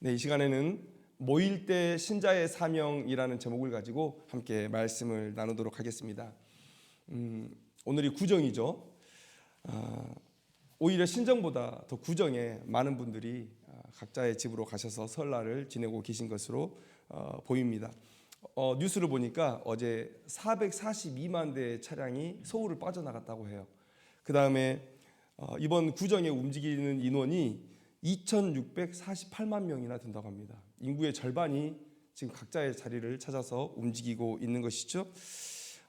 네, 이 시간에는 모일 때 신자의 사명이라는 제목을 가지고 함께 말씀을 나누도록 하겠습니다. 오늘이 구정이죠. 오히려 신정보다 더 구정에 많은 분들이 각자의 집으로 가셔서 설날을 지내고 계신 것으로 보입니다. 뉴스를 보니까 어제 442만 대의 차량이 서울을 빠져나갔다고 해요. 그 다음에 이번 구정에 움직이는 인원이 2,648만 명이나 된다고 합니다. 인구의 절반이 지금 각자의 자리를 찾아서 움직이고 있는 것이죠.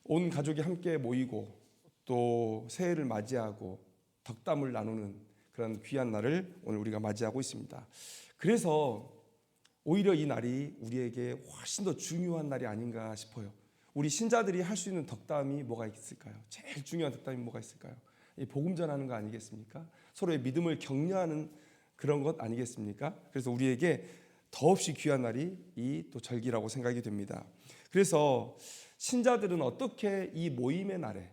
온 가족이 함께 모이고 또 새해를 맞이하고 덕담을 나누는 그런 귀한 날을 오늘 우리가 맞이하고 있습니다. 그래서 오히려 이 날이 우리에게 훨씬 더 중요한 날이 아닌가 싶어요. 우리 신자들이 할 수 있는 덕담이 뭐가 있을까요? 제일 중요한 덕담이 뭐가 있을까요? 이 복음 전하는 거 아니겠습니까? 서로의 믿음을 격려하는 그런 것 아니겠습니까? 그래서 우리에게 더없이 귀한 날이 이 또 절기라고 생각이 됩니다. 그래서 신자들은 어떻게 이 모임의 날에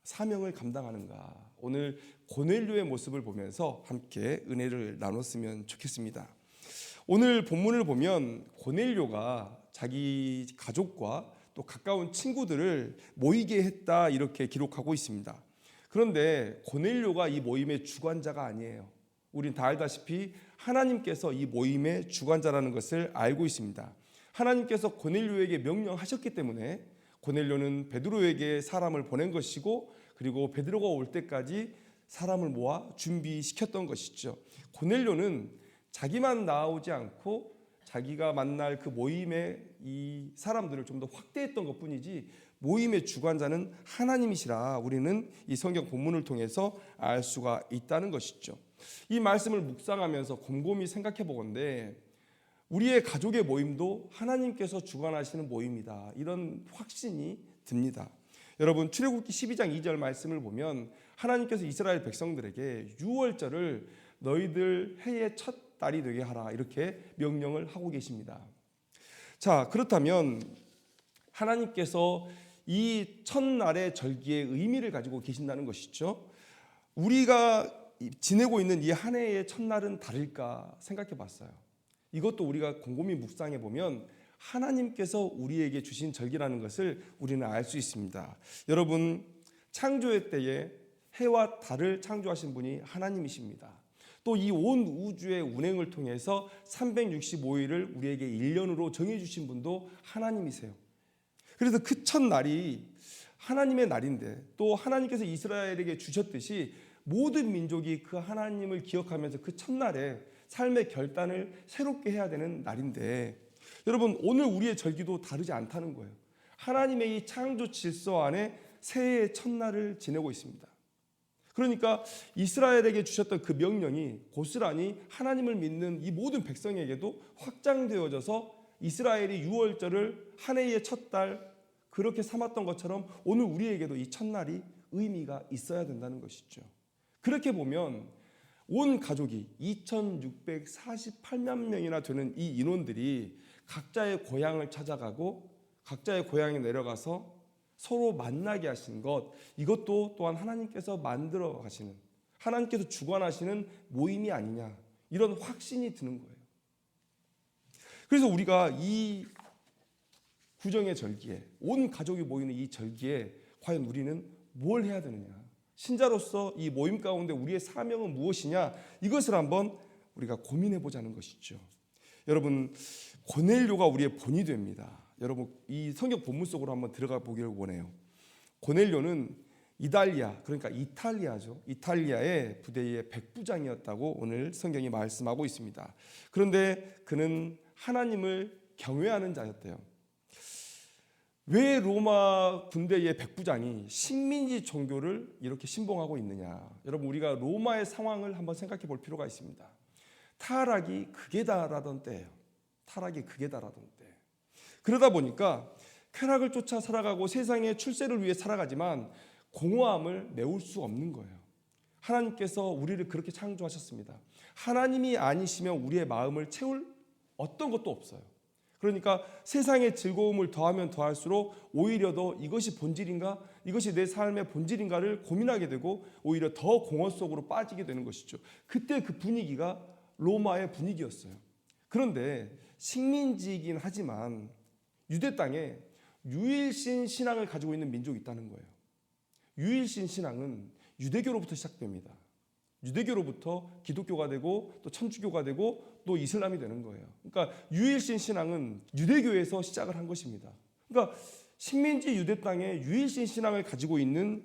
사명을 감당하는가? 오늘 고넬료의 모습을 보면서 함께 은혜를 나눴으면 좋겠습니다. 오늘 본문을 보면 고넬료가 자기 가족과 또 가까운 친구들을 모이게 했다 이렇게 기록하고 있습니다. 그런데 고넬료가 이 모임의 주관자가 아니에요. 우린 다 알다시피 하나님께서 이 모임의 주관자라는 것을 알고 있습니다. 하나님께서 고넬료에게 명령하셨기 때문에 고넬료는 베드로에게 사람을 보낸 것이고 그리고 베드로가 올 때까지 사람을 모아 준비시켰던 것이죠. 고넬료는 자기만 나오지 않고 자기가 만날 그 모임의 이 사람들을 좀 더 확대했던 것뿐이지 모임의 주관자는 하나님이시라 우리는 이 성경 본문을 통해서 알 수가 있다는 것이죠. 이 말씀을 묵상하면서 곰곰이 생각해 보건대 우리의 가족의 모임도 하나님께서 주관하시는 모임이다. 이런 확신이 듭니다. 여러분 출애굽기 12장 2절 말씀을 보면 하나님께서 이스라엘 백성들에게 유월절을 너희들 해의 첫 달이 되게 하라 이렇게 명령을 하고 계십니다. 자, 그렇다면 하나님께서 이 첫날의 절기의 의미를 가지고 계신다는 것이죠. 우리가 지내고 있는 이 한 해의 첫날은 다를까 생각해 봤어요. 이것도 우리가 곰곰이 묵상해 보면 하나님께서 우리에게 주신 절기라는 것을 우리는 알 수 있습니다. 여러분, 창조의 때에 해와 달을 창조하신 분이 하나님이십니다. 또 이 온 우주의 운행을 통해서 365일을 우리에게 1년으로 정해주신 분도 하나님이세요. 그래서 그 첫날이 하나님의 날인데 또 하나님께서 이스라엘에게 주셨듯이 모든 민족이 그 하나님을 기억하면서 그 첫날에 삶의 결단을 새롭게 해야 되는 날인데 여러분 오늘 우리의 절기도 다르지 않다는 거예요. 하나님의 이 창조 질서 안에 새해의 첫날을 지내고 있습니다. 그러니까 이스라엘에게 주셨던 그 명령이 고스란히 하나님을 믿는 이 모든 백성에게도 확장되어져서 이스라엘이 유월절을 한 해의 첫 달 그렇게 삼았던 것처럼 오늘 우리에게도 이 첫날이 의미가 있어야 된다는 것이죠. 그렇게 보면 온 가족이 2,648만 명이나 되는 이 인원들이 각자의 고향을 찾아가고 각자의 고향에 내려가서 서로 만나게 하신 것 이것도 또한 하나님께서 만들어 가시는 하나님께서 주관하시는 모임이 아니냐 이런 확신이 드는 거예요. 그래서 우리가 이 구정의 절기에 온 가족이 모이는 이 절기에 과연 우리는 뭘 해야 되느냐 신자로서 이 모임 가운데 우리의 사명은 무엇이냐 이것을 한번 우리가 고민해 보자는 것이죠. 여러분 고넬료가 우리의 본이 됩니다. 여러분 이 성경 본문 속으로 한번 들어가 보기를 원해요. 고넬료는 이달리아 그러니까 이탈리아죠. 이탈리아의 부대의 백부장이었다고 오늘 성경이 말씀하고 있습니다. 그런데 그는 하나님을 경외하는 자였대요. 왜 로마 군대의 백부장이 식민지 종교를 이렇게 신봉하고 있느냐? 여러분 우리가 로마의 상황을 한번 생각해 볼 필요가 있습니다. 타락이 극에 달하던 때예요. 타락이 극에 달하던 때. 그러다 보니까 쾌락을 쫓아 살아가고 세상의 출세를 위해 살아가지만 공허함을 메울 수 없는 거예요. 하나님께서 우리를 그렇게 창조하셨습니다. 하나님이 아니시면 우리의 마음을 채울 어떤 것도 없어요. 그러니까 세상의 즐거움을 더하면 더할수록 오히려 더 이것이 본질인가? 이것이 내 삶의 본질인가를 고민하게 되고 오히려 더 공허 속으로 빠지게 되는 것이죠. 그때 그 분위기가 로마의 분위기였어요. 그런데 식민지이긴 하지만 유대 땅에 유일신 신앙을 가지고 있는 민족이 있다는 거예요. 유일신 신앙은 유대교로부터 시작됩니다. 유대교로부터 기독교가 되고 또 천주교가 되고 또 이슬람이 되는 거예요. 그러니까 유일신 신앙은 유대교에서 시작을 한 것입니다. 그러니까 식민지 유대 땅에 유일신 신앙을 가지고 있는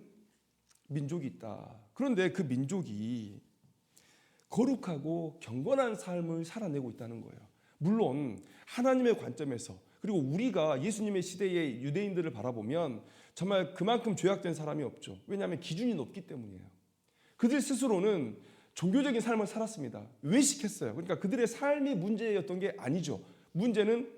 민족이 있다. 그런데 그 민족이 거룩하고 경건한 삶을 살아내고 있다는 거예요. 물론 하나님의 관점에서, 그리고 우리가 예수님의 시대의 유대인들을 바라보면 정말 그만큼 죄악된 사람이 없죠. 왜냐하면 기준이 높기 때문이에요. 그들 스스로는 종교적인 삶을 살았습니다. 외식했어요. 그러니까 그들의 삶이 문제였던 게 아니죠. 문제는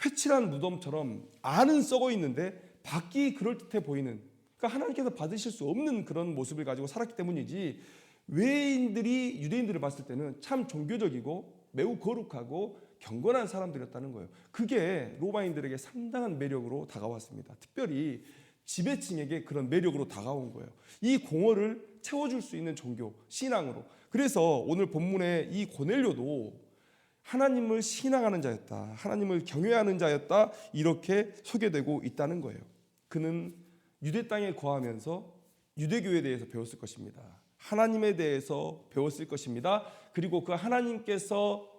회칠한 무덤처럼 안은 썩어 있는데 밖이 그럴듯해 보이는, 그러니까 하나님께서 받으실 수 없는 그런 모습을 가지고 살았기 때문이지, 외인들이 유대인들을 봤을 때는 참 종교적이고 매우 거룩하고 경건한 사람들이었다는 거예요. 그게 로마인들에게 상당한 매력으로 다가왔습니다. 특별히 지배층에게 그런 매력으로 다가온 거예요. 이 공허를 채워줄 수 있는 종교, 신앙으로. 그래서 오늘 본문의 이 고넬료도 하나님을 신앙하는 자였다, 하나님을 경외하는 자였다, 이렇게 소개되고 있다는 거예요. 그는 유대 땅에 거하면서 유대교에 대해서 배웠을 것입니다. 하나님에 대해서 배웠을 것입니다. 그리고 그 하나님께서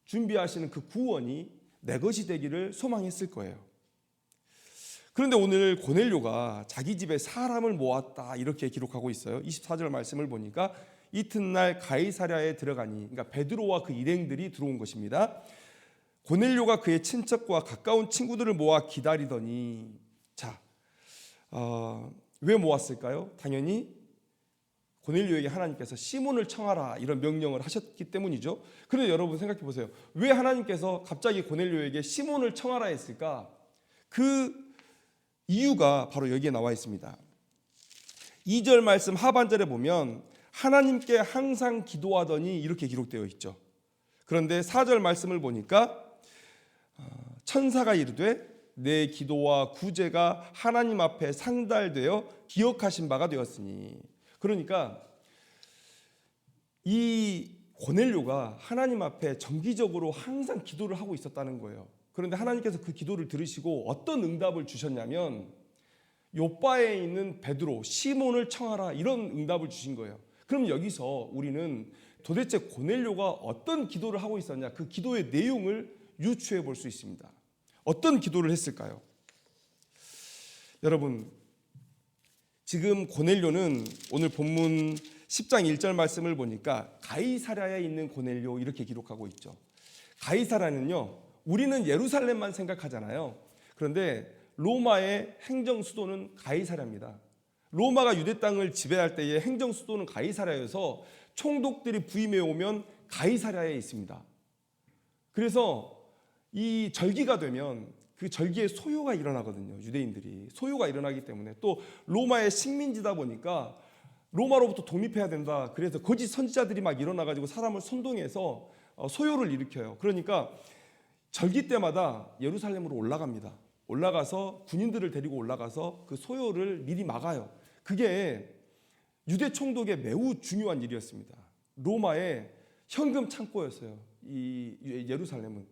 준비하시는 그 구원이 내 것이 되기를 소망했을 거예요. 그런데 오늘 고넬료가 자기 집에 사람을 모았다, 이렇게 기록하고 있어요. 24절 말씀을 보니까 이튿날 가이사랴에 들어가니, 그러니까 베드로와 그 일행들이 들어온 것입니다. 고넬료가 그의 친척과 가까운 친구들을 모아 기다리더니, 자, 왜 모았을까요? 당연히 고넬료에게 하나님께서 시몬을 청하라, 이런 명령을 하셨기 때문이죠. 그런데 여러분 생각해 보세요. 왜 하나님께서 갑자기 고넬료에게 시몬을 청하라 했을까? 그 이유가 바로 여기에 나와 있습니다. 2절 말씀 하반절에 보면 하나님께 항상 기도하더니, 이렇게 기록되어 있죠. 그런데 4절 말씀을 보니까 천사가 이르되 내 기도와 구제가 하나님 앞에 상달되어 기억하신 바가 되었으니, 그러니까 이 고넬료가 하나님 앞에 정기적으로 항상 기도를 하고 있었다는 거예요. 그런데 하나님께서 그 기도를 들으시고 어떤 응답을 주셨냐면, 요바에 있는 베드로, 시몬을 청하라, 이런 응답을 주신 거예요. 그럼 여기서 우리는 도대체 고넬료가 어떤 기도를 하고 있었냐, 그 기도의 내용을 유추해 볼 수 있습니다. 어떤 기도를 했을까요? 여러분, 지금 고넬료는 오늘 본문 10장 1절 말씀을 보니까 가이사랴에 있는 고넬료, 이렇게 기록하고 있죠. 가이사랴는요, 우리는 예루살렘만 생각하잖아요. 그런데 로마의 행정 수도는 가이사랴입니다. 로마가 유대 땅을 지배할 때의 행정 수도는 가이사랴여서 총독들이 부임해 오면 가이사랴에 있습니다. 그래서 이 절기가 되면 그 절기에 소요가 일어나거든요. 유대인들이 소요가 일어나기 때문에, 또 로마의 식민지다 보니까 로마로부터 독립해야 된다, 그래서 거짓 선지자들이 막 일어나가지고 사람을 선동해서 소요를 일으켜요. 그러니까 절기 때마다 예루살렘으로 올라갑니다. 올라가서 군인들을 데리고 올라가서 그 소요를 미리 막아요. 그게 유대 총독의 매우 중요한 일이었습니다. 로마의 현금 창고였어요. 이 예루살렘은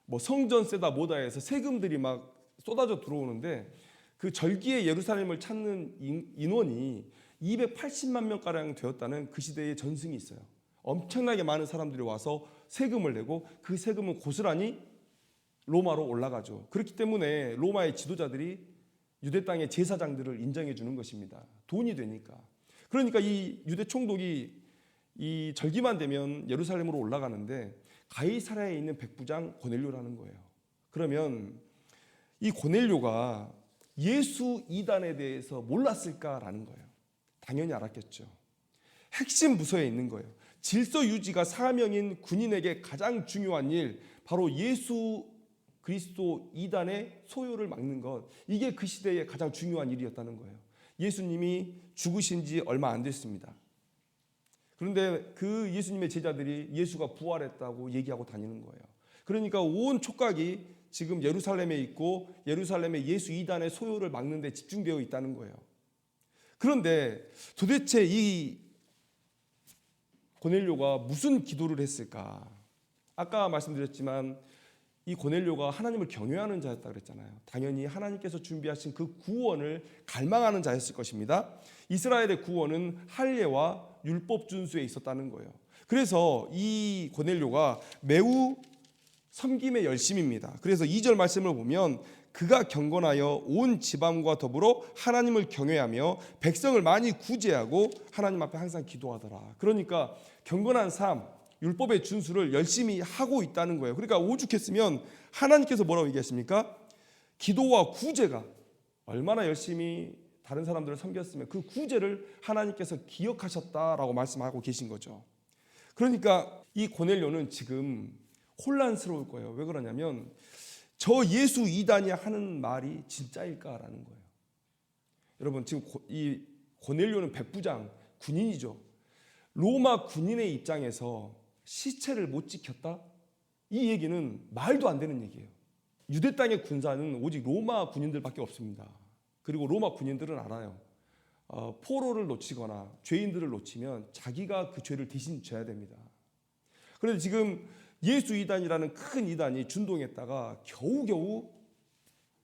뭐 성전세다 뭐다 해서 세금들이 막 쏟아져 들어오는데, 그 절기에 예루살렘을 찾는 인원이 280만 명가량 되었다는 그 시대의 전승이 있어요. 엄청나게 많은 사람들이 와서 세금을 내고 그 세금은 고스란히 로마로 올라가죠. 그렇기 때문에 로마의 지도자들이 유대 땅의 제사장들을 인정해 주는 것입니다. 돈이 되니까. 그러니까 이 유대 총독이 이 절기만 되면 예루살렘으로 올라가는데 가이사랴에 있는 백부장 고넬료라는 거예요. 그러면 이 고넬료가 예수 이단에 대해서 몰랐을까라는 거예요. 당연히 알았겠죠. 핵심 부서에 있는 거예요. 질서 유지가 사명인 군인에게 가장 중요한 일, 바로 예수 그리스도 이단의 소요를 막는 것, 이게 그 시대의 가장 중요한 일이었다는 거예요. 예수님이 죽으신 지 얼마 안 됐습니다. 그런데 그 예수님의 제자들이 예수가 부활했다고 얘기하고 다니는 거예요. 그러니까 온 촉각이 지금 예루살렘에 있고 예루살렘의 예수 이단의 소요를 막는 데 집중되어 있다는 거예요. 그런데 도대체 이 고넬료가 무슨 기도를 했을까? 아까 말씀드렸지만 이 고넬료가 하나님을 경외하는 자였다 그랬잖아요. 당연히 하나님께서 준비하신 그 구원을 갈망하는 자였을 것입니다. 이스라엘의 구원은 할례와 율법 준수에 있었다는 거예요. 그래서 이 고넬료가 매우 섬김에 열심입니다. 그래서 2절 말씀을 보면 그가 경건하여 온 지방과 더불어 하나님을 경외하며 백성을 많이 구제하고 하나님 앞에 항상 기도하더라. 그러니까 경건한 삶, 율법의 준수를 열심히 하고 있다는 거예요. 그러니까 오죽했으면 하나님께서 뭐라고 얘기하십니까? 기도와 구제가 얼마나 열심히 다른 사람들을 섬겼으면 그 구제를 하나님께서 기억하셨다라고 말씀하고 계신 거죠. 그러니까 이 고넬료는 지금 혼란스러울 거예요. 왜 그러냐면 저 예수 이단이 하는 말이 진짜일까라는 거예요. 여러분 지금 이 고넬료는 백부장 군인이죠. 로마 군인의 입장에서 시체를 못 지켰다? 이 얘기는 말도 안 되는 얘기예요. 유대 땅의 군사는 오직 로마 군인들밖에 없습니다. 그리고 로마 군인들은 알아요. 포로를 놓치거나 죄인들을 놓치면 자기가 그 죄를 대신 져야 됩니다. 그런데 지금 예수 이단이라는 큰 이단이 준동했다가 겨우겨우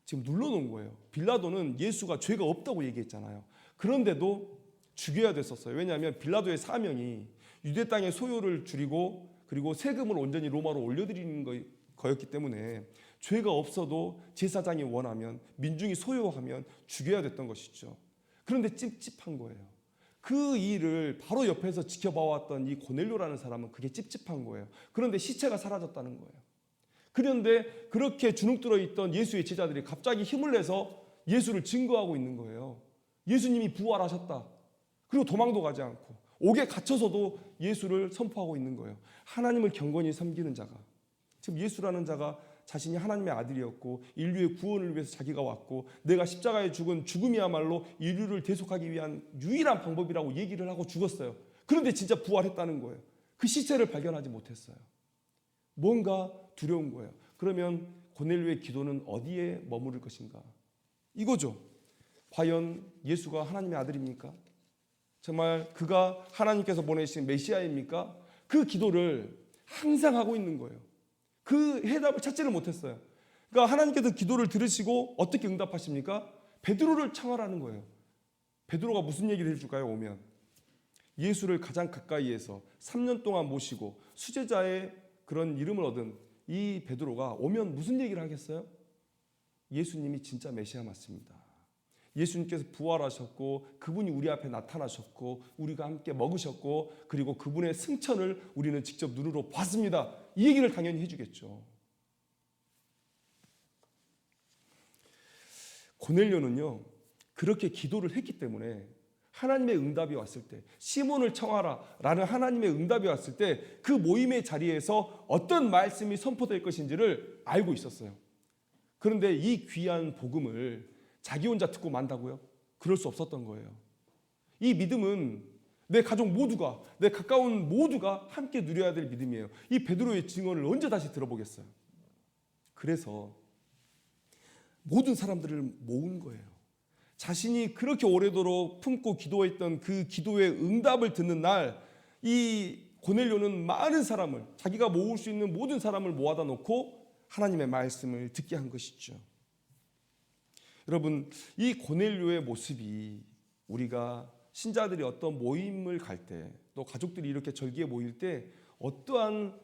지금 눌러놓은 거예요. 빌라도는 예수가 죄가 없다고 얘기했잖아요. 그런데도 죽여야 됐었어요. 왜냐하면 빌라도의 사명이 유대 땅의 소요를 줄이고 그리고 세금을 온전히 로마로 올려드리는 거였기 때문에 죄가 없어도 제사장이 원하면 민중이 소요하면 죽여야 됐던 것이죠. 그런데 찝찝한 거예요. 그 일을 바로 옆에서 지켜봐왔던 이 고넬료라는 사람은 그게 찝찝한 거예요. 그런데 시체가 사라졌다는 거예요. 그런데 그렇게 주눅들어 있던 예수의 제자들이 갑자기 힘을 내서 예수를 증거하고 있는 거예요. 예수님이 부활하셨다. 그리고 도망도 가지 않고 옥에 갇혀서도 예수를 선포하고 있는 거예요. 하나님을 경건히 섬기는 자가, 지금 예수라는 자가 자신이 하나님의 아들이었고 인류의 구원을 위해서 자기가 왔고 내가 십자가에 죽은 죽음이야말로 인류를 대속하기 위한 유일한 방법이라고 얘기를 하고 죽었어요. 그런데 진짜 부활했다는 거예요. 그 시체를 발견하지 못했어요. 뭔가 두려운 거예요. 그러면 고넬료의 기도는 어디에 머무를 것인가? 이거죠. 과연 예수가 하나님의 아들입니까? 정말 그가 하나님께서 보내신 메시아입니까? 그 기도를 항상 하고 있는 거예요. 그 해답을 찾지를 못했어요. 그러니까 하나님께서 기도를 들으시고 어떻게 응답하십니까? 베드로를 청하라는 거예요. 베드로가 무슨 얘기를 해줄까요? 오면 예수를 가장 가까이에서 3년 동안 모시고 수제자의 그런 이름을 얻은 이 베드로가 오면 무슨 얘기를 하겠어요? 예수님이 진짜 메시아 맞습니다. 예수님께서 부활하셨고 그분이 우리 앞에 나타나셨고 우리가 함께 먹으셨고 그리고 그분의 승천을 우리는 직접 눈으로 봤습니다. 이 얘기를 당연히 해주겠죠. 고넬료는요 그렇게 기도를 했기 때문에 하나님의 응답이 왔을 때 시몬을 청하라 라는 하나님의 응답이 왔을 때 그 모임의 자리에서 어떤 말씀이 선포될 것인지를 알고 있었어요. 그런데 이 귀한 복음을 자기 혼자 듣고 만다고요? 그럴 수 없었던 거예요. 이 믿음은 내 가족 모두가, 내 가까운 모두가 함께 누려야 될 믿음이에요. 이 베드로의 증언을 언제 다시 들어보겠어요? 그래서 모든 사람들을 모은 거예요. 자신이 그렇게 오래도록 품고 기도했던 그 기도의 응답을 듣는 날, 이 고넬료는 많은 사람을, 자기가 모을 수 있는 모든 사람을 모아다 놓고 하나님의 말씀을 듣게 한 것이죠. 여러분, 이 고넬료의 모습이 우리가 신자들이 어떤 모임을 갈 때, 또 가족들이 이렇게 절기에 모일 때 어떠한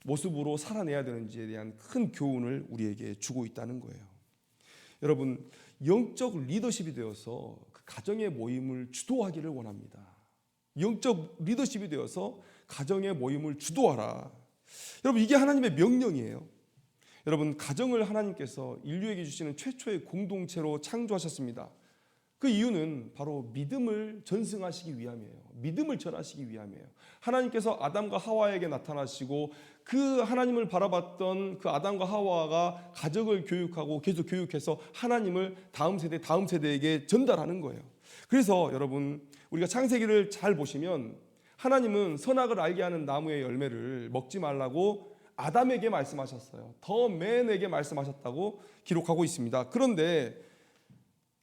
모습으로 살아내야 되는지에 대한 큰 교훈을 우리에게 주고 있다는 거예요. 여러분, 영적 리더십이 되어서 그 가정의 모임을 주도하기를 원합니다. 영적 리더십이 되어서 가정의 모임을 주도하라. 여러분, 이게 하나님의 명령이에요. 여러분, 가정을 하나님께서 인류에게 주시는 최초의 공동체로 창조하셨습니다. 그 이유는 바로 믿음을 전승하시기 위함이에요. 믿음을 전하시기 위함이에요. 하나님께서 아담과 하와에게 나타나시고 그 하나님을 바라봤던 그 아담과 하와가 가족을 교육하고 계속 교육해서 하나님을 다음 세대에게 전달하는 거예요. 그래서 여러분, 우리가 창세기를 잘 보시면 하나님은 선악을 알게 하는 나무의 열매를 먹지 말라고 아담에게 말씀하셨어요. 더 맨에게 말씀하셨다고 기록하고 있습니다. 그런데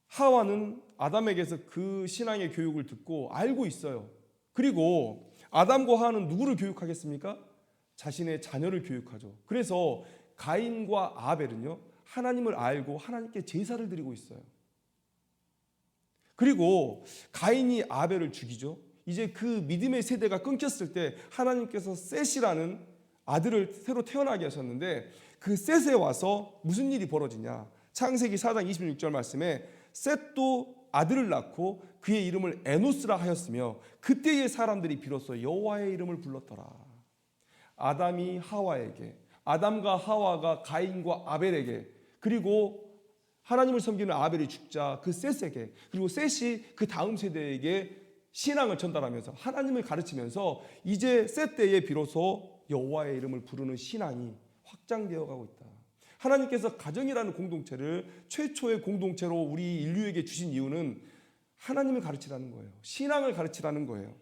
하와는 아담에게서 그 신앙의 교육을 듣고 알고 있어요. 그리고 아담과 하와는 누구를 교육하겠습니까? 자신의 자녀를 교육하죠. 그래서 가인과 아벨은요, 하나님을 알고 하나님께 제사를 드리고 있어요. 그리고 가인이 아벨을 죽이죠. 이제 그 믿음의 세대가 끊겼을 때 하나님께서 셋이라는 아들을 새로 태어나게 하셨는데, 그 셋에 와서 무슨 일이 벌어지냐. 창세기 4장 26절 말씀에 셋도 아들을 낳고 그의 이름을 에노스라 하였으며 그때의 사람들이 비로소 여호와의 이름을 불렀더라. 아담이 하와에게, 아담과 하와가 가인과 아벨에게, 그리고 하나님을 섬기는 아벨이 죽자 그 셋에게, 그리고 셋이 그 다음 세대에게 신앙을 전달하면서 하나님을 가르치면서 이제 셋 때에 비로소 여호와의 이름을 부르는 신앙이 확장되어 가고 있다. 하나님께서 가정이라는 공동체를 최초의 공동체로 우리 인류에게 주신 이유는 하나님을 가르치라는 거예요. 신앙을 가르치라는 거예요.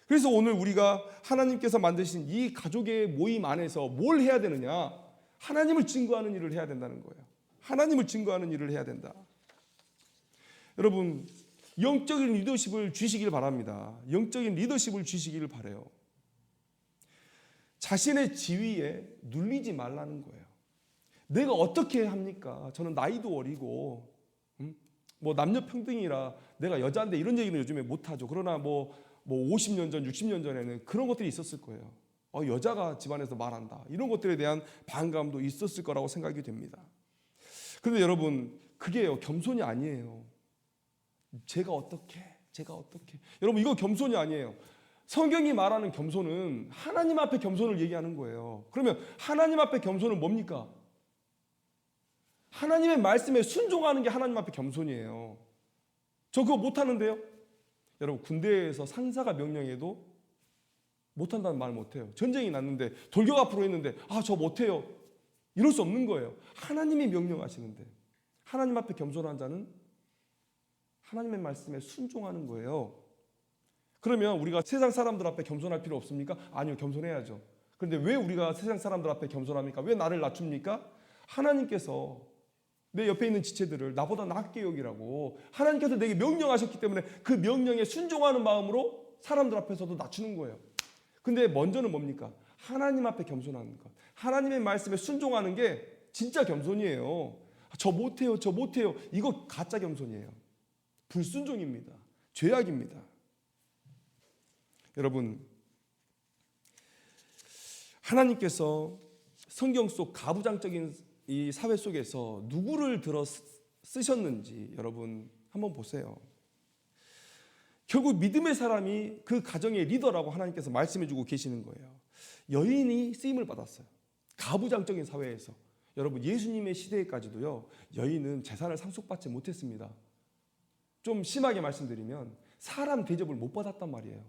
그래서 오늘 우리가 하나님께서 만드신 이 가족의 모임 안에서 뭘 해야 되느냐? 하나님을 증거하는 일을 해야 된다는 거예요. 하나님을 증거하는 일을 해야 된다. 여러분, 영적인 리더십을 주시길 바랍니다. 영적인 리더십을 주시길 바라요. 자신의 지위에 눌리지 말라는 거예요. 내가 어떻게 합니까? 저는 나이도 어리고 뭐 남녀 평등이라 내가 여자인데 이런 얘기는 요즘에 못하죠. 그러나 뭐 50년 전, 60년 전에는 그런 것들이 있었을 거예요. 여자가 집안에서 말한다. 이런 것들에 대한 반감도 있었을 거라고 생각이 됩니다. 그런데 여러분, 그게요, 겸손이 아니에요. 제가 어떻게. 여러분, 이거 겸손이 아니에요. 성경이 말하는 겸손은 하나님 앞에 겸손을 얘기하는 거예요. 그러면 하나님 앞에 겸손은 뭡니까? 하나님의 말씀에 순종하는 게 하나님 앞에 겸손이에요. 저 그거 못하는데요? 여러분, 군대에서 상사가 명령해도 못한다는 말 못해요. 전쟁이 났는데 돌격 앞으로 했는데 저 못해요. 이럴 수 없는 거예요. 하나님이 명령하시는데, 하나님 앞에 겸손한 자는 하나님의 말씀에 순종하는 거예요. 그러면 우리가 세상 사람들 앞에 겸손할 필요 없습니까? 아니요, 겸손해야죠. 그런데 왜 우리가 세상 사람들 앞에 겸손합니까? 왜 나를 낮춥니까? 하나님께서 내 옆에 있는 지체들을 나보다 낮게 여기라고 하나님께서 내게 명령하셨기 때문에 그 명령에 순종하는 마음으로 사람들 앞에서도 낮추는 거예요. 근데 먼저는 뭡니까? 하나님 앞에 겸손하는 것. 하나님의 말씀에 순종하는 게 진짜 겸손이에요. 저 못해요. 이거 가짜 겸손이에요. 불순종입니다. 죄악입니다. 여러분, 하나님께서 성경 속 가부장적인 이 사회 속에서 누구를 들어 쓰셨는지 여러분 한번 보세요. 결국 믿음의 사람이 그 가정의 리더라고 하나님께서 말씀해주고 계시는 거예요. 여인이 쓰임을 받았어요. 가부장적인 사회에서. 여러분, 예수님의 시대까지도요, 여인은 재산을 상속받지 못했습니다. 좀 심하게 말씀드리면 사람 대접을 못 받았단 말이에요.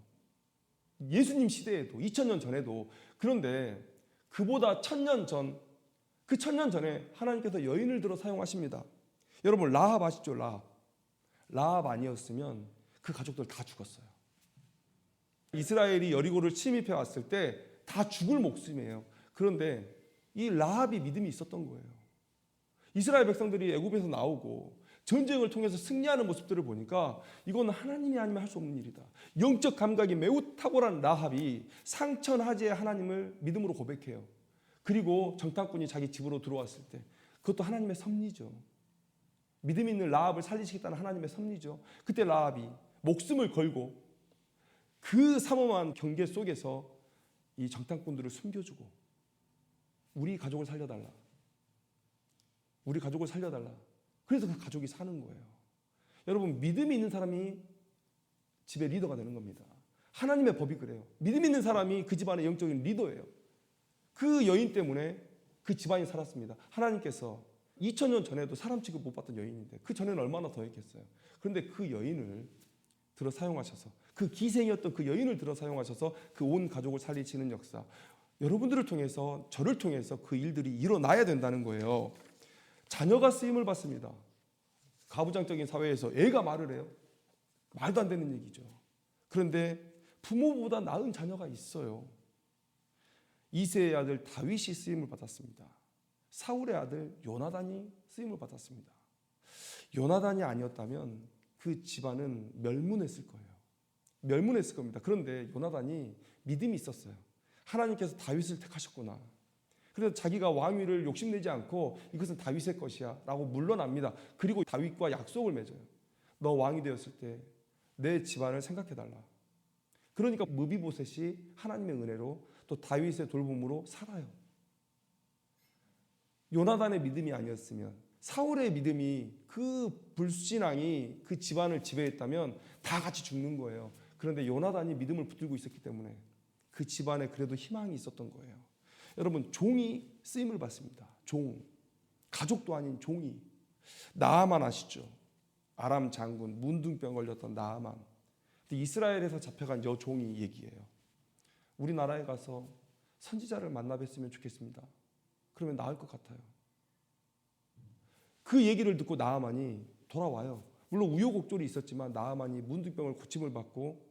예수님 시대에도 2000년 전에도. 그런데 그보다 1000년 전, 그 1000년 전에 하나님께서 여인을 들어 사용하십니다. 여러분, 라합 아시죠? 라합 아니었으면 그 가족들 다 죽었어요. 이스라엘이 여리고를 침입해 왔을 때 다 죽을 목숨이에요. 그런데 이 라합이 믿음이 있었던 거예요. 이스라엘 백성들이 애굽에서 나오고 전쟁을 통해서 승리하는 모습들을 보니까 이건 하나님이 아니면 할 수 없는 일이다. 영적 감각이 매우 탁월한 라합이 상천하지의 하나님을 믿음으로 고백해요. 그리고 정탐꾼이 자기 집으로 들어왔을 때 그것도 하나님의 섭리죠. 믿음 있는 라합을 살리시겠다는 하나님의 섭리죠. 그때 라합이 목숨을 걸고 그 삼엄한 경계 속에서 이 정탐꾼들을 숨겨주고 우리 가족을 살려달라. 그래서 그 가족이 사는 거예요. 여러분, 믿음이 있는 사람이 집의 리더가 되는 겁니다. 하나님의 법이 그래요. 믿음 있는 사람이 그 집안의 영적인 리더예요. 그 여인 때문에 그 집안이 살았습니다. 하나님께서 2000년 전에도 사람 취급 못 받던 여인인데 그 전에는 얼마나 더 했겠어요. 그런데 그 여인을 들어 사용하셔서, 그 기생이었던 그 여인을 들어 사용하셔서 그 온 가족을 살리시는 역사, 여러분들을 통해서, 저를 통해서 그 일들이 일어나야 된다는 거예요. 자녀가 쓰임을 받습니다. 가부장적인 사회에서 애가 말을 해요. 말도 안 되는 얘기죠. 그런데 부모보다 나은 자녀가 있어요. 이새의 아들 다윗이 쓰임을 받았습니다. 사울의 아들 요나단이 쓰임을 받았습니다. 요나단이 아니었다면 그 집안은 멸문했을 거예요. 멸문했을 겁니다. 그런데 요나단이 믿음이 있었어요. 하나님께서 다윗을 택하셨구나. 그래서 자기가 왕위를 욕심내지 않고 이것은 다윗의 것이야 라고 물러납니다. 그리고 다윗과 약속을 맺어요. 너 왕이 되었을 때 내 집안을 생각해달라. 그러니까 무비보셋이 하나님의 은혜로 또 다윗의 돌봄으로 살아요. 요나단의 믿음이 아니었으면, 사울의 믿음이, 그 불신앙이 그 집안을 지배했다면 다 같이 죽는 거예요. 그런데 요나단이 믿음을 붙들고 있었기 때문에 그 집안에 그래도 희망이 있었던 거예요. 여러분, 종이 쓰임을 받습니다. 종, 가족도 아닌 종이. 나아만 아시죠? 아람 장군, 문둥병 걸렸던 나아만. 이스라엘에서 잡혀간 여 종이 얘기예요. 우리나라에 가서 선지자를 만나 뵀으면 좋겠습니다. 그러면 나을 것 같아요. 그 얘기를 듣고 나아만이 돌아와요. 물론 우여곡절이 있었지만 나아만이 문둥병을 고침을 받고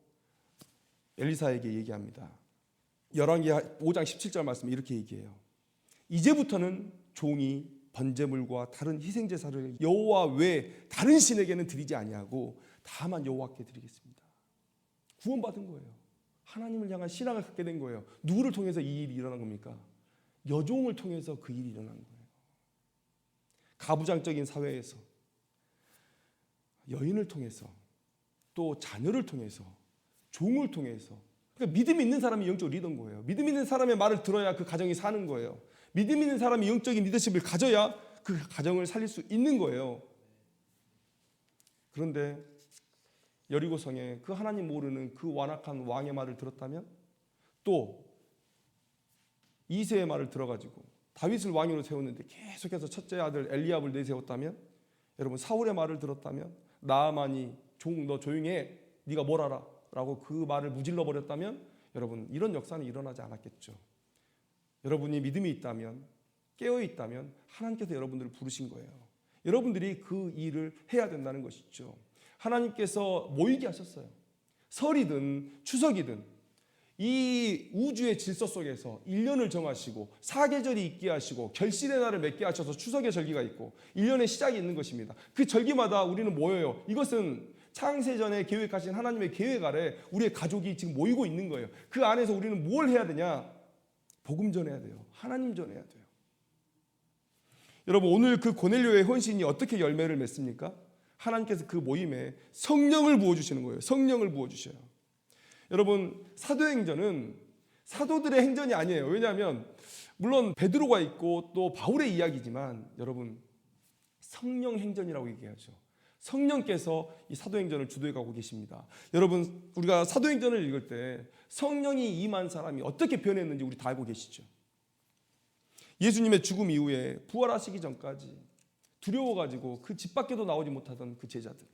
엘리사에게 얘기합니다. 열왕기 5장 17절 말씀에 이렇게 얘기해요. 이제부터는 종이 번제물과 다른 희생제사를 여호와 외 다른 신에게는 드리지 아니하고 다만 여호와께 드리겠습니다. 구원받은 거예요. 하나님을 향한 신앙을 갖게 된 거예요. 누구를 통해서 이 일이 일어난 겁니까? 여종을 통해서 그 일이 일어난 거예요. 가부장적인 사회에서 여인을 통해서, 또 자녀를 통해서, 종을 통해서, 그러니까 믿음이 있는 사람이 영적 리더인 거예요. 믿음 있는 사람의 말을 들어야 그 가정이 사는 거예요. 믿음 있는 사람이 영적인 리더십을 가져야 그 가정을 살릴 수 있는 거예요. 그런데 여리고성에 그 하나님 모르는 그 완악한 왕의 말을 들었다면, 또 이새의 말을 들어가지고 다윗을 왕으로 세웠는데 계속해서 첫째 아들 엘리압을 내세웠다면, 여러분 사울의 말을 들었다면, 나아만이 종 너 조용해 네가 뭘 알아 라고 그 말을 무질러 버렸다면, 여러분 이런 역사는 일어나지 않았겠죠. 여러분이 믿음이 있다면, 깨어 있다면 하나님께서 여러분들을 부르신 거예요. 여러분들이 그 일을 해야 된다는 것이죠. 하나님께서 모이게 하셨어요. 설이든 추석이든 이 우주의 질서 속에서 1년을 정하시고 사계절이 있게 하시고 결실의 날을 맺게 하셔서 추석의 절기가 있고 1년의 시작이 있는 것입니다. 그 절기마다 우리는 모여요. 이것은 창세전에 계획하신 하나님의 계획 아래 우리의 가족이 지금 모이고 있는 거예요. 그 안에서 우리는 뭘 해야 되냐? 복음 전해야 돼요. 하나님 전해야 돼요. 여러분, 오늘 그 고넬료의 헌신이 어떻게 열매를 맺습니까? 하나님께서 그 모임에 성령을 부어주시는 거예요. 성령을 부어주셔요. 여러분, 사도행전은 사도들의 행전이 아니에요. 왜냐하면 물론 베드로가 있고 또 바울의 이야기지만, 여러분 성령 행전이라고 얘기하죠. 성령께서 이 사도행전을 주도해 가고 계십니다. 여러분, 우리가 사도행전을 읽을 때 성령이 임한 사람이 어떻게 변했는지 우리 다 알고 계시죠. 예수님의 죽음 이후에 부활하시기 전까지 두려워가지고 그 집 밖에도 나오지 못하던 그 제자들,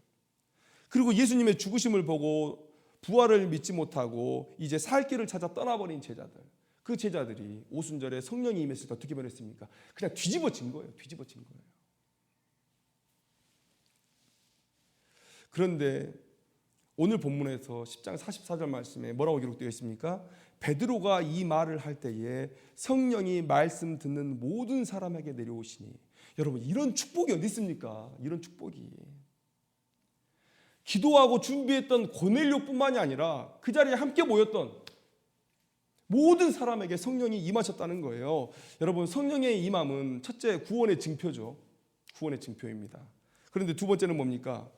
그리고 예수님의 죽으심을 보고 부활을 믿지 못하고 이제 살 길을 찾아 떠나버린 제자들, 그 제자들이 오순절에 성령이 임했을 때 어떻게 변했습니까? 그냥 뒤집어진 거예요. 뒤집어진 거예요. 그런데 오늘 본문에서 10장 44절 말씀에 뭐라고 기록되어 있습니까? 베드로가 이 말을 할 때에 성령이 말씀 듣는 모든 사람에게 내려오시니. 여러분, 이런 축복이 어디 있습니까? 이런 축복이. 기도하고 준비했던 고넬료뿐만이 아니라 그 자리에 함께 모였던 모든 사람에게 성령이 임하셨다는 거예요. 여러분, 성령의 임함은 첫째 구원의 증표죠. 구원의 증표입니다. 그런데 두 번째는 뭡니까?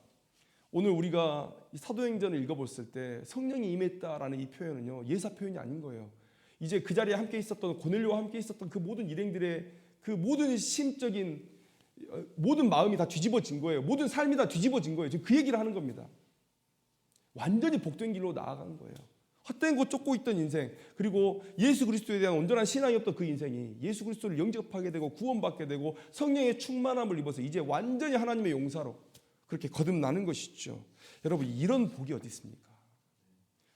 오늘 우리가 이 사도행전을 읽어봤을 때 성령이 임했다라는 이 표현은요, 예사 표현이 아닌 거예요. 이제 그 자리에 함께 있었던 고넬료와 함께 있었던 그 모든 일행들의 그 모든 심적인 모든 마음이 다 뒤집어진 거예요. 모든 삶이 다 뒤집어진 거예요. 지금 그 얘기를 하는 겁니다. 완전히 복된 길로 나아간 거예요. 헛된 곳 쫓고 있던 인생, 그리고 예수 그리스도에 대한 온전한 신앙이 없던 그 인생이 예수 그리스도를 영접하게 되고 구원받게 되고 성령의 충만함을 입어서 이제 완전히 하나님의 용사로 그렇게 거듭나는 것이죠. 여러분, 이런 복이 어디 있습니까?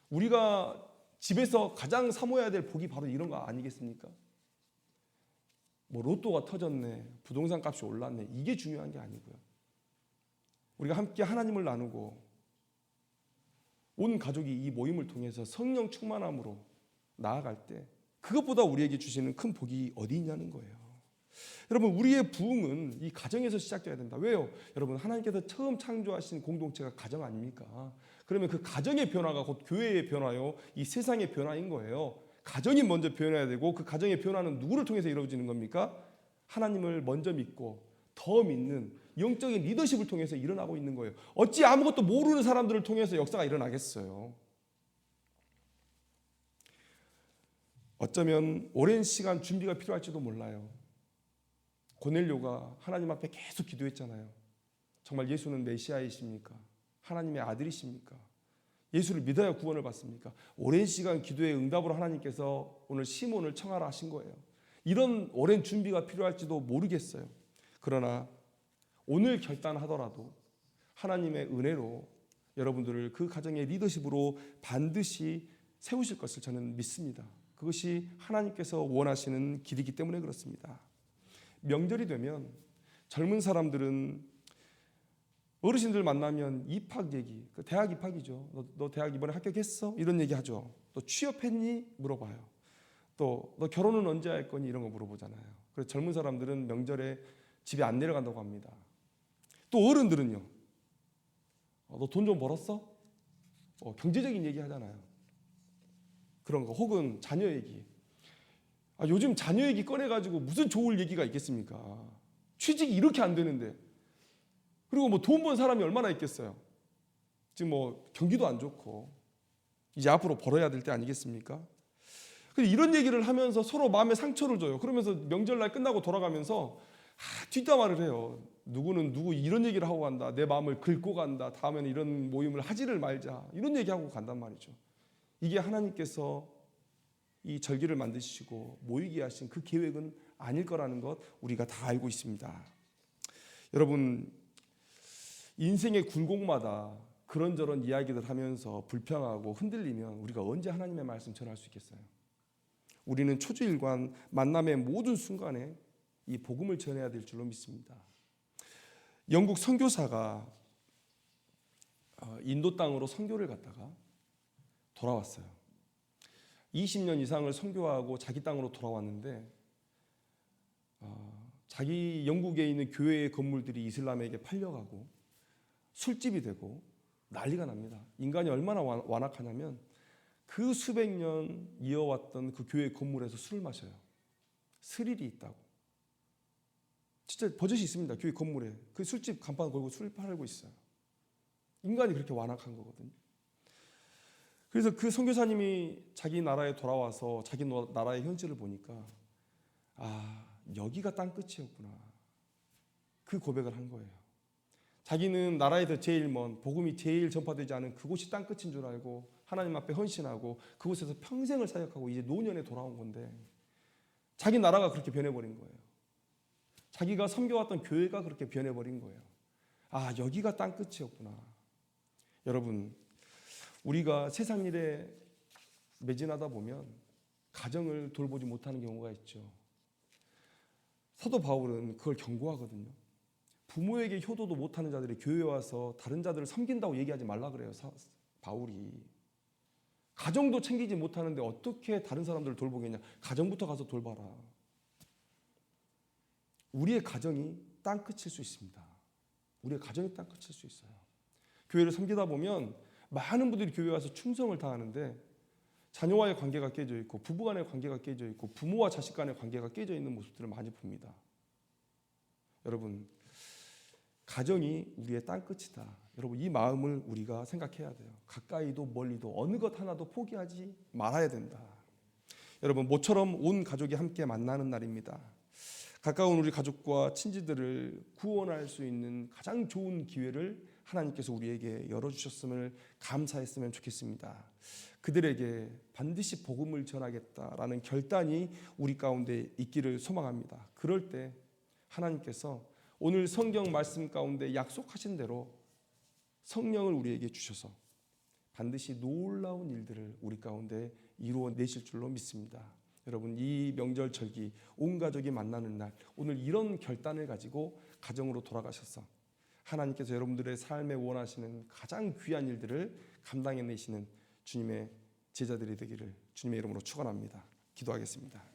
우리가 집에서 가장 사모해야 될 복이 바로 이런 거 아니겠습니까? 뭐 로또가 터졌네, 부동산 값이 올랐네, 이게 중요한 게 아니고요. 우리가 함께 하나님을 나누고 온 가족이 이 모임을 통해서 성령 충만함으로 나아갈 때 그것보다 우리에게 주시는 큰 복이 어디 있냐는 거예요. 여러분, 우리의 부흥은 이 가정에서 시작돼야 된다. 왜요? 여러분, 하나님께서 처음 창조하신 공동체가 가정 아닙니까? 그러면 그 가정의 변화가 곧 교회의 변화요, 이 세상의 변화인 거예요. 가정이 먼저 변해야 되고 그 가정의 변화는 누구를 통해서 이루어지는 겁니까? 하나님을 먼저 믿고 더 믿는 영적인 리더십을 통해서 일어나고 있는 거예요. 어찌 아무것도 모르는 사람들을 통해서 역사가 일어나겠어요? 어쩌면 오랜 시간 준비가 필요할지도 몰라요. 고넬료가 하나님 앞에 계속 기도했잖아요. 정말 예수는 메시아이십니까? 하나님의 아들이십니까? 예수를 믿어야 구원을 받습니까? 오랜 시간 기도의 응답으로 하나님께서 오늘 시몬을 청하라 하신 거예요. 이런 오랜 준비가 필요할지도 모르겠어요. 그러나 오늘 결단하더라도 하나님의 은혜로 여러분들을 그 가정의 리더십으로 반드시 세우실 것을 저는 믿습니다. 그것이 하나님께서 원하시는 길이기 때문에 그렇습니다. 명절이 되면 젊은 사람들은 어르신들 만나면 입학 얘기, 대학 입학이죠. 너 대학 이번에 합격했어? 이런 얘기 하죠. 또 취업했니? 물어봐요. 또 너 결혼은 언제 할 거니? 이런 거 물어보잖아요. 그래서 젊은 사람들은 명절에 집에 안 내려간다고 합니다. 또 어른들은요. 너 돈 좀 벌었어? 경제적인 얘기 하잖아요. 그런 거. 혹은 자녀 얘기. 요즘 자녀 얘기 꺼내가지고 무슨 좋을 얘기가 있겠습니까? 취직이 이렇게 안 되는데. 그리고 뭐 돈 번 사람이 얼마나 있겠어요? 지금 뭐 경기도 안 좋고 이제 앞으로 벌어야 될 때 아니겠습니까? 이런 얘기를 하면서 서로 마음에 상처를 줘요. 그러면서 명절날 끝나고 돌아가면서 뒷담화를 해요. 누구는 누구 이런 얘기를 하고 간다. 내 마음을 긁고 간다. 다음에는 이런 모임을 하지를 말자. 이런 얘기하고 간단 말이죠. 이게 하나님께서 이 절기를 만드시고 모이게 하신 그 계획은 아닐 거라는 것 우리가 다 알고 있습니다. 여러분, 인생의 굴곡마다 그런저런 이야기들 하면서 불평하고 흔들리면 우리가 언제 하나님의 말씀 전할 수 있겠어요? 우리는 초주일관 만남의 모든 순간에 이 복음을 전해야 될 줄로 믿습니다. 영국 선교사가 인도 땅으로 선교를 갔다가 돌아왔어요. 20년 이상을 선교하고 자기 땅으로 돌아왔는데 자기 영국에 있는 교회의 건물들이 이슬람에게 팔려가고 술집이 되고 난리가 납니다. 인간이 얼마나 완악하냐면 그 수백 년 이어왔던 그 교회 건물에서 술을 마셔요. 스릴이 있다고. 진짜 버젓이 있습니다. 교회 건물에. 그 술집 간판 걸고 술 팔고 있어요. 인간이 그렇게 완악한 거거든요. 그래서 그 선교사님이 자기 나라에 돌아와서 자기 나라의 현실을 보니까 여기가 땅끝이었구나. 그 고백을 한 거예요. 자기는 나라에서 제일 먼 복음이 제일 전파되지 않은 그곳이 땅끝인 줄 알고 하나님 앞에 헌신하고 그곳에서 평생을 사역하고 이제 노년에 돌아온 건데 자기 나라가 그렇게 변해버린 거예요. 자기가 섬겨왔던 교회가 그렇게 변해버린 거예요. 여기가 땅끝이었구나. 여러분, 우리가 세상 일에 매진하다 보면 가정을 돌보지 못하는 경우가 있죠. 사도 바울은 그걸 경고하거든요. 부모에게 효도도 못하는 자들이 교회에 와서 다른 자들을 섬긴다고 얘기하지 말라 그래요. 바울이. 가정도 챙기지 못하는데 어떻게 다른 사람들을 돌보겠냐. 가정부터 가서 돌봐라. 우리의 가정이 땅끝일 수 있습니다. 우리의 가정이 땅끝일 수 있어요. 교회를 섬기다 보면 많은 분들이 교회에 와서 충성을 다하는데 자녀와의 관계가 깨져 있고 부부 간의 관계가 깨져 있고 부모와 자식 간의 관계가 깨져 있는 모습들을 많이 봅니다. 여러분, 가정이 우리의 땅끝이다. 여러분, 이 마음을 우리가 생각해야 돼요. 가까이도 멀리도 어느 것 하나도 포기하지 말아야 된다. 여러분, 모처럼 온 가족이 함께 만나는 날입니다. 가까운 우리 가족과 친지들을 구원할 수 있는 가장 좋은 기회를 하나님께서 우리에게 열어주셨음을 감사했으면 좋겠습니다. 그들에게 반드시 복음을 전하겠다라는 결단이 우리 가운데 있기를 소망합니다. 그럴 때 하나님께서 오늘 성경 말씀 가운데 약속하신 대로 성령을 우리에게 주셔서 반드시 놀라운 일들을 우리 가운데 이루어내실 줄로 믿습니다. 여러분, 이 명절 절기 온 가족이 만나는 날, 오늘 이런 결단을 가지고 가정으로 돌아가셔서 하나님께서 여러분들의 삶에 원하시는 가장 귀한 일들을 감당해내시는 주님의 제자들이 되기를 주님의 이름으로 축원합니다. 기도하겠습니다.